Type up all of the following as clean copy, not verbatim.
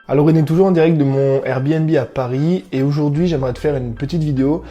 Alors on est toujours en direct de mon Airbnb à Paris et aujourd'hui j'aimerais te faire une petite vidéo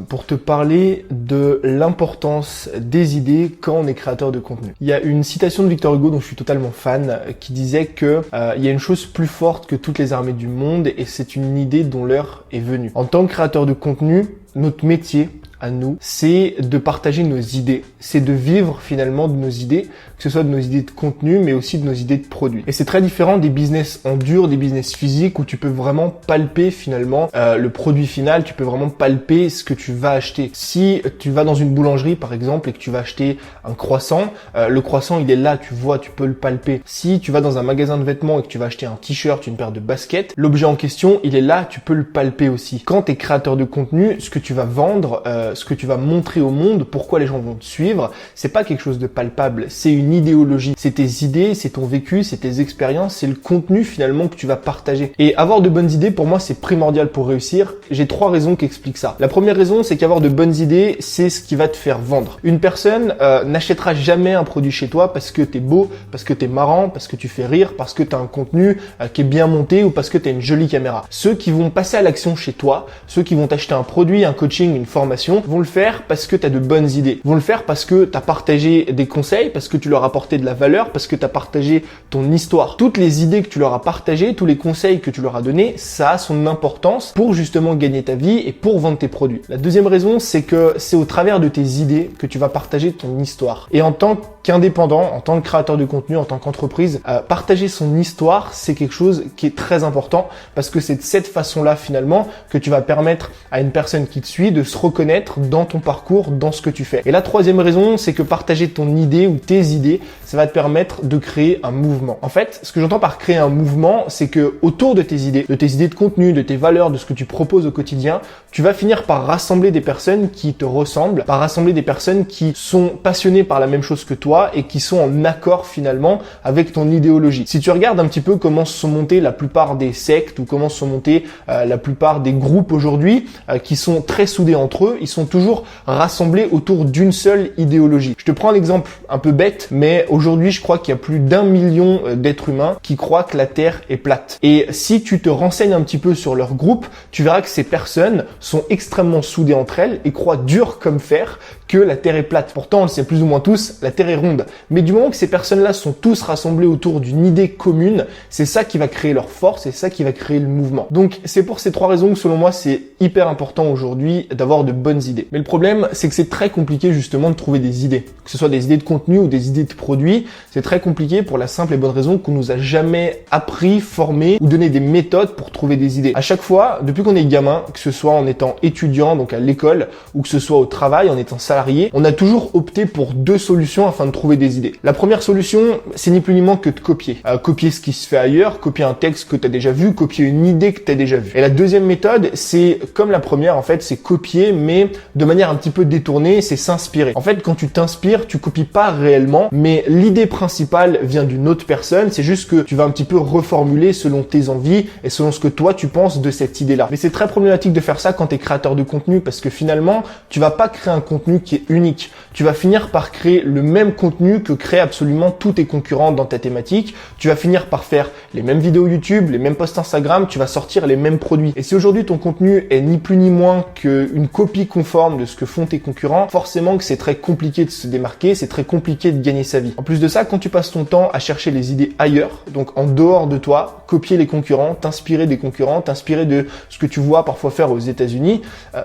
pour te parler de l'importance des idées quand on est créateur de contenu. Il y a une citation de Victor Hugo dont je suis totalement fan qui disait que il y a une chose plus forte que toutes les armées du monde et c'est une idée dont l'heure est venue. En tant que créateur de contenu, notre métier à nous, c'est de partager nos idées, c'est de vivre finalement de nos idées, que ce soit de nos idées de contenu, mais aussi de nos idées de produits. Et c'est très différent des business en dur, des business physiques où tu peux vraiment palper finalement le produit final, tu peux vraiment palper ce que tu vas acheter. Si tu vas dans une boulangerie par exemple et que tu vas acheter un croissant, le croissant il est là, tu vois, tu peux le palper. Si tu vas dans un magasin de vêtements et que tu vas acheter un t-shirt, une paire de baskets, l'objet en question il est là, tu peux le palper aussi. Quand tu es créateur de contenu, ce que tu vas vendre, ce que tu vas montrer au monde, pourquoi les gens vont te suivre, c'est pas quelque chose de palpable, c'est une idéologie. C'est tes idées, c'est ton vécu, c'est tes expériences, c'est le contenu finalement que tu vas partager. Et avoir de bonnes idées, pour moi, c'est primordial pour réussir. J'ai 3 raisons qui expliquent ça. La première raison, c'est qu'avoir de bonnes idées, c'est ce qui va te faire vendre. Une personne n'achètera jamais un produit chez toi parce que t'es beau, parce que t'es marrant, parce que tu fais rire, parce que t'as un contenu qui est bien monté ou parce que t'as une jolie caméra. Ceux qui vont passer à l'action chez toi, ceux qui vont t'acheter un produit, un coaching, une formation, vont le faire parce que tu as de bonnes idées. Vont le faire parce que tu as partagé des conseils, parce que tu leur as apporté de la valeur, parce que tu as partagé ton histoire. Toutes les idées que tu leur as partagées, tous les conseils que tu leur as donnés, ça a son importance pour justement gagner ta vie et pour vendre tes produits. La deuxième raison, c'est que c'est au travers de tes idées que tu vas partager ton histoire. Et en tant qu'indépendant, en tant que créateur de contenu, en tant qu'entreprise, partager son histoire, c'est quelque chose qui est très important parce que c'est de cette façon-là finalement que tu vas permettre à une personne qui te suit de se reconnaître dans ton parcours, dans ce que tu fais. Et la troisième raison, c'est que partager ton idée ou tes idées, ça va te permettre de créer un mouvement. En fait, ce que j'entends par créer un mouvement, c'est que autour de tes idées de contenu, de tes valeurs, de ce que tu proposes au quotidien, tu vas finir par rassembler des personnes qui te ressemblent, par rassembler des personnes qui sont passionnées par la même chose que toi et qui sont en accord finalement avec ton idéologie. Si tu regardes un petit peu comment se sont montées la plupart des sectes ou comment se sont montés la plupart des groupes aujourd'hui qui sont très soudés entre eux, ils sont toujours rassemblés autour d'une seule idéologie. Je te prends un exemple un peu bête, mais aujourd'hui je crois qu'il y a plus d'1 million d'êtres humains qui croient que la Terre est plate. Et si tu te renseignes un petit peu sur leur groupe, tu verras que ces personnes sont extrêmement soudées entre elles et croient dur comme fer que la Terre est plate. Pourtant, on le sait plus ou moins tous, la Terre est ronde. Mais du moment que ces personnes-là sont tous rassemblées autour d'une idée commune, c'est ça qui va créer leur force et c'est ça qui va créer le mouvement. Donc, c'est pour ces 3 raisons que selon moi, c'est hyper important aujourd'hui d'avoir de bonnes idées. Mais le problème, c'est que c'est très compliqué justement de trouver des idées. Que ce soit des idées de contenu ou des idées de produits, c'est très compliqué pour la simple et bonne raison qu'on nous a jamais appris, formé ou donné des méthodes pour trouver des idées. À chaque fois, depuis qu'on est gamin, que ce soit en étant étudiant, donc à l'école, ou que ce soit au travail, en étant salarié, on a toujours opté pour 2 solutions afin de trouver des idées. La première solution, c'est ni plus ni moins que de copier. Copier ce qui se fait ailleurs, copier un texte que tu as déjà vu, copier une idée que tu as déjà vue. Et la deuxième méthode, c'est comme la première, en fait, c'est copier, mais de manière un petit peu détournée, c'est s'inspirer. En fait, quand tu t'inspires, tu copies pas réellement, mais l'idée principale vient d'une autre personne, c'est juste que tu vas un petit peu reformuler selon tes envies et selon ce que toi tu penses de cette idée-là. Mais c'est très problématique de faire ça quand tu es créateur de contenu parce que finalement, tu vas pas créer un contenu qui est unique. Tu vas finir par créer le même contenu que créent absolument tous tes concurrents dans ta thématique. Tu vas finir par faire les mêmes vidéos YouTube, les mêmes posts Instagram, tu vas sortir les mêmes produits. Et si aujourd'hui ton contenu est ni plus ni moins qu'une copie conforme de ce que font tes concurrents, forcément que c'est très compliqué de se démarquer, c'est très compliqué de gagner sa vie. En plus de ça, quand tu passes ton temps à chercher les idées ailleurs, donc en dehors de toi, copier les concurrents, t'inspirer des concurrents, t'inspirer de ce que tu vois parfois faire aux États-Unis,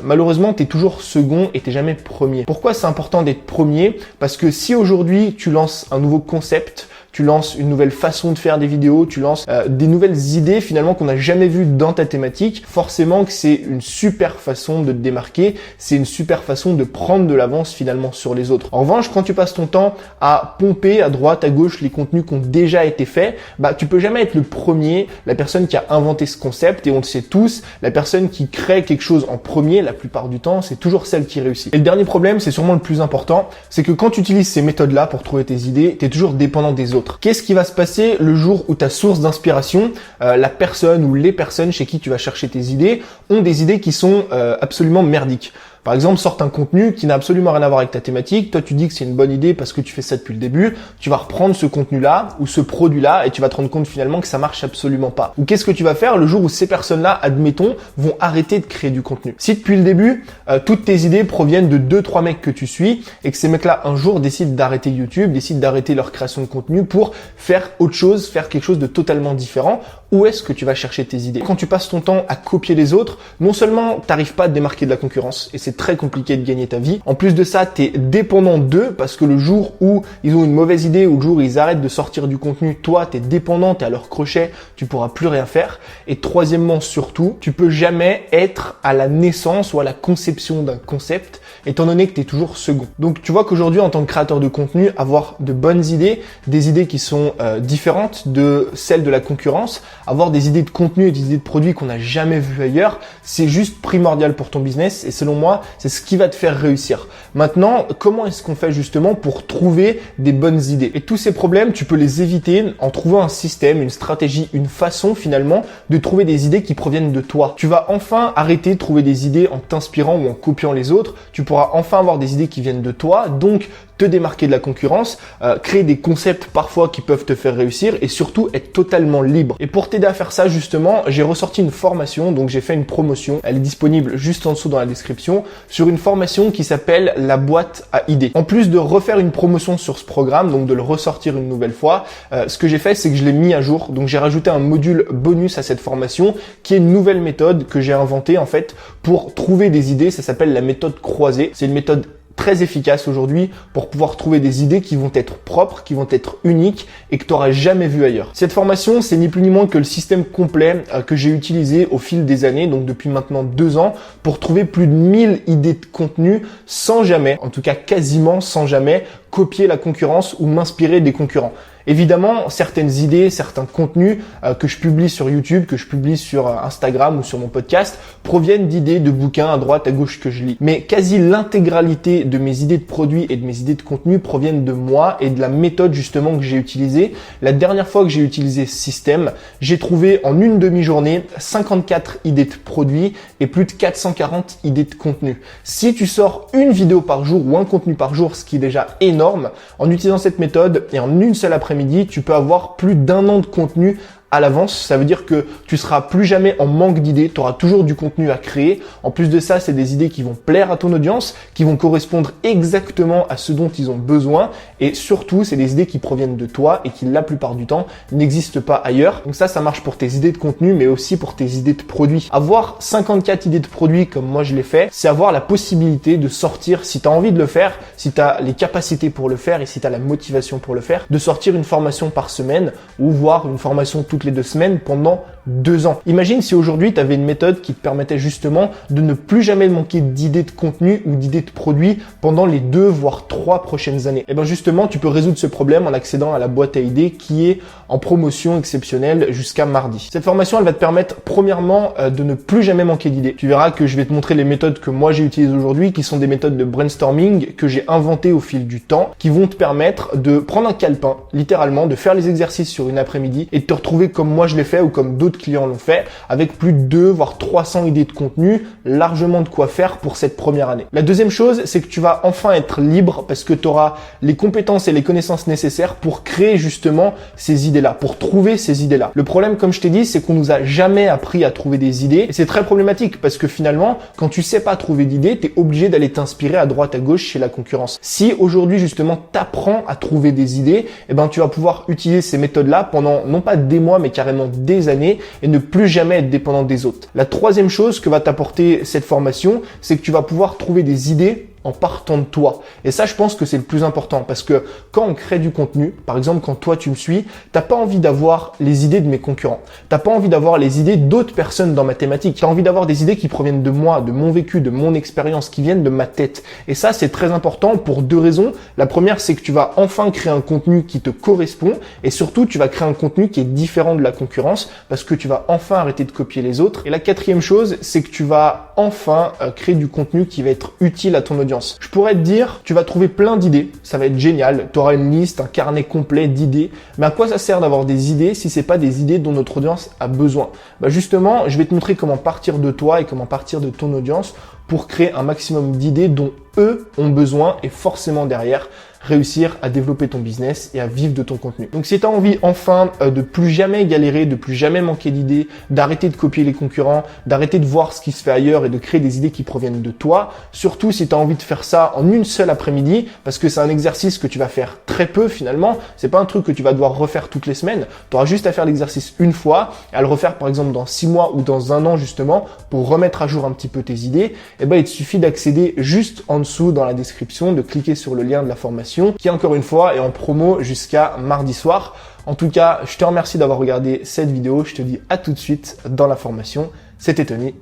malheureusement, tu es toujours second et t'es jamais premier. Pourquoi c'est important d'être premier? Parce que si aujourd'hui tu lances un nouveau concept, tu lances une nouvelle façon de faire des vidéos, tu lances des nouvelles idées finalement qu'on n'a jamais vues dans ta thématique, forcément que c'est une super façon de te démarquer, c'est une super façon de prendre de l'avance finalement sur les autres. En revanche, quand tu passes ton temps à pomper à droite, à gauche les contenus qui ont déjà été faits, tu peux jamais être le premier, la personne qui a inventé ce concept, et on le sait tous, la personne qui crée quelque chose en premier, la plupart du temps, c'est toujours celle qui réussit. Et le dernier problème, c'est sûrement le plus important, c'est que quand tu utilises ces méthodes-là pour trouver tes idées, tu es toujours dépendant des autres. Qu'est-ce qui va se passer le jour où ta source d'inspiration, la personne ou les personnes chez qui tu vas chercher tes idées, ont des idées qui sont absolument merdiques? Par exemple, sorte un contenu qui n'a absolument rien à voir avec ta thématique. Toi, tu dis que c'est une bonne idée parce que tu fais ça depuis le début. Tu vas reprendre ce contenu-là ou ce produit-là et tu vas te rendre compte finalement que ça marche absolument pas. Ou qu'est-ce que tu vas faire le jour où ces personnes-là, admettons, vont arrêter de créer du contenu? Si depuis le début, toutes tes idées proviennent de 2-3 mecs que tu suis et que ces mecs-là, un jour, décident d'arrêter YouTube, décident d'arrêter leur création de contenu pour faire autre chose, faire quelque chose de totalement différent, où est-ce que tu vas chercher tes idées? Quand tu passes ton temps à copier les autres, non seulement t'arrives pas à te démarquer de la concurrence et c'est très compliqué de gagner ta vie, en plus de ça, t'es dépendant d'eux parce que le jour où ils ont une mauvaise idée ou le jour où ils arrêtent de sortir du contenu, toi, t'es dépendant, t'es à leur crochet, tu pourras plus rien faire. Et troisièmement, surtout, tu peux jamais être à la naissance ou à la conception d'un concept étant donné que tu es toujours second. Donc tu vois qu'aujourd'hui en tant que créateur de contenu, avoir de bonnes idées, des idées qui sont différentes de celles de la concurrence, avoir des idées de contenu et des idées de produits qu'on n'a jamais vues ailleurs, c'est juste primordial pour ton business et selon moi, c'est ce qui va te faire réussir. Maintenant, comment est-ce qu'on fait justement pour trouver des bonnes idées? Et tous ces problèmes, tu peux les éviter en trouvant un système, une stratégie, une façon finalement de trouver des idées qui proviennent de toi. Tu vas enfin arrêter de trouver des idées en t'inspirant ou en copiant les autres. Tu pourras enfin avoir des idées qui viennent de toi, donc te démarquer de la concurrence, créer des concepts parfois qui peuvent te faire réussir et surtout être totalement libre. Et pour t'aider à faire ça justement, j'ai ressorti une formation, donc j'ai fait une promotion, elle est disponible juste en dessous dans la description, sur une formation qui s'appelle la boîte à idées. En plus de refaire une promotion sur ce programme, donc de le ressortir une nouvelle fois, ce que j'ai fait c'est que je l'ai mis à jour, donc j'ai rajouté un module bonus à cette formation qui est une nouvelle méthode que j'ai inventée en fait pour trouver des idées, ça s'appelle la méthode croisée. C'est une méthode très efficace aujourd'hui pour pouvoir trouver des idées qui vont être propres, qui vont être uniques et que tu n'auras jamais vu ailleurs. Cette formation, c'est ni plus ni moins que le système complet que j'ai utilisé au fil des années, donc depuis maintenant 2 ans, pour trouver plus de 1000 idées de contenu sans jamais, en tout cas quasiment sans jamais, copier la concurrence ou m'inspirer des concurrents. Évidemment, certaines idées, certains contenus que je publie sur YouTube, que je publie sur Instagram ou sur mon podcast proviennent d'idées de bouquins à droite, à gauche que je lis. Mais quasi l'intégralité de mes idées de produits et de mes idées de contenu proviennent de moi et de la méthode justement que j'ai utilisée. La dernière fois que j'ai utilisé ce système, j'ai trouvé en une demi-journée 54 idées de produits et plus de 440 idées de contenu. Si tu sors une vidéo par jour ou un contenu par jour, ce qui est déjà énorme, en utilisant cette méthode et en une seule après-midi, tu peux avoir plus d'1 an de contenu à l'avance. Ça veut dire que tu seras plus jamais en manque d'idées, tu auras toujours du contenu à créer. En plus de ça, c'est des idées qui vont plaire à ton audience, qui vont correspondre exactement à ce dont ils ont besoin et surtout, c'est des idées qui proviennent de toi et qui la plupart du temps n'existent pas ailleurs. Donc ça marche pour tes idées de contenu mais aussi pour tes idées de produits. Avoir 54 idées de produits comme moi je l'ai fait, c'est avoir la possibilité de sortir, si tu as envie de le faire, si tu as les capacités pour le faire et si tu as la motivation pour le faire, de sortir une formation par semaine ou voire une formation toutes les 2 semaines pendant 2 ans. Imagine si aujourd'hui tu avais une méthode qui te permettait justement de ne plus jamais manquer d'idées de contenu ou d'idées de produits pendant les 2 voire 3 prochaines années. Et bien justement, tu peux résoudre ce problème en accédant à la boîte à idées qui est en promotion exceptionnelle jusqu'à mardi. Cette formation, elle va te permettre premièrement de ne plus jamais manquer d'idées. Tu verras que je vais te montrer les méthodes que moi j'ai utilisées aujourd'hui, qui sont des méthodes de brainstorming que j'ai inventées au fil du temps, qui vont te permettre de prendre un calepin, littéralement, de faire les exercices sur une après-midi et de te retrouver comme moi je l'ai fait ou comme d'autres clients l'ont fait, avec plus de 2 voire 300 idées de contenu, largement de quoi faire pour cette première année. La deuxième chose, c'est que tu vas enfin être libre parce que tu auras les compétences et les connaissances nécessaires pour créer justement ces idées-là, pour trouver ces idées-là. Le problème, comme je t'ai dit, c'est qu'on nous a jamais appris à trouver des idées et c'est très problématique parce que finalement, quand tu sais pas trouver d'idées, tu es obligé d'aller t'inspirer à droite à gauche chez la concurrence. Si aujourd'hui justement t'apprends à trouver des idées, eh ben tu vas pouvoir utiliser ces méthodes-là pendant non pas des mois mais carrément des années et ne plus jamais être dépendant des autres. La troisième chose que va t'apporter cette formation, c'est que tu vas pouvoir trouver des idées en partant de toi. Et ça, je pense que c'est le plus important parce que quand on crée du contenu, par exemple, quand toi tu me suis, t'as pas envie d'avoir les idées de mes concurrents. T'as pas envie d'avoir les idées d'autres personnes dans ma thématique. T'as envie d'avoir des idées qui proviennent de moi, de mon vécu, de mon expérience, qui viennent de ma tête. Et ça, c'est très important pour 2 raisons. La première, c'est que tu vas enfin créer un contenu qui te correspond et surtout, tu vas créer un contenu qui est différent de la concurrence parce que tu vas enfin arrêter de copier les autres. Et la quatrième chose, c'est que tu vas enfin créer du contenu qui va être utile à ton audience. audience. Je pourrais te dire, tu vas trouver plein d'idées, ça va être génial, tu auras une liste, un carnet complet d'idées, mais à quoi ça sert d'avoir des idées si c'est pas des idées dont notre audience a besoin? Justement, je vais te montrer comment partir de toi et comment partir de ton audience pour créer un maximum d'idées dont eux ont besoin et forcément derrière réussir à développer ton business et à vivre de ton contenu. Donc si tu as envie enfin de plus jamais galérer, de plus jamais manquer d'idées, d'arrêter de copier les concurrents, d'arrêter de voir ce qui se fait ailleurs et de créer des idées qui proviennent de toi, surtout si tu as envie de faire ça en une seule après-midi, parce que c'est un exercice que tu vas faire très peu finalement, c'est pas un truc que tu vas devoir refaire toutes les semaines, tu auras juste à faire l'exercice une fois et à le refaire par exemple dans 6 mois ou dans 1 an justement pour remettre à jour un petit peu tes idées, il te suffit d'accéder juste en dessous dans la description, de cliquer sur le lien de la formation qui encore une fois est en promo jusqu'à mardi soir. En tout cas, je te remercie d'avoir regardé cette vidéo. Je te dis à tout de suite dans la formation. C'était Tony.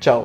Ciao.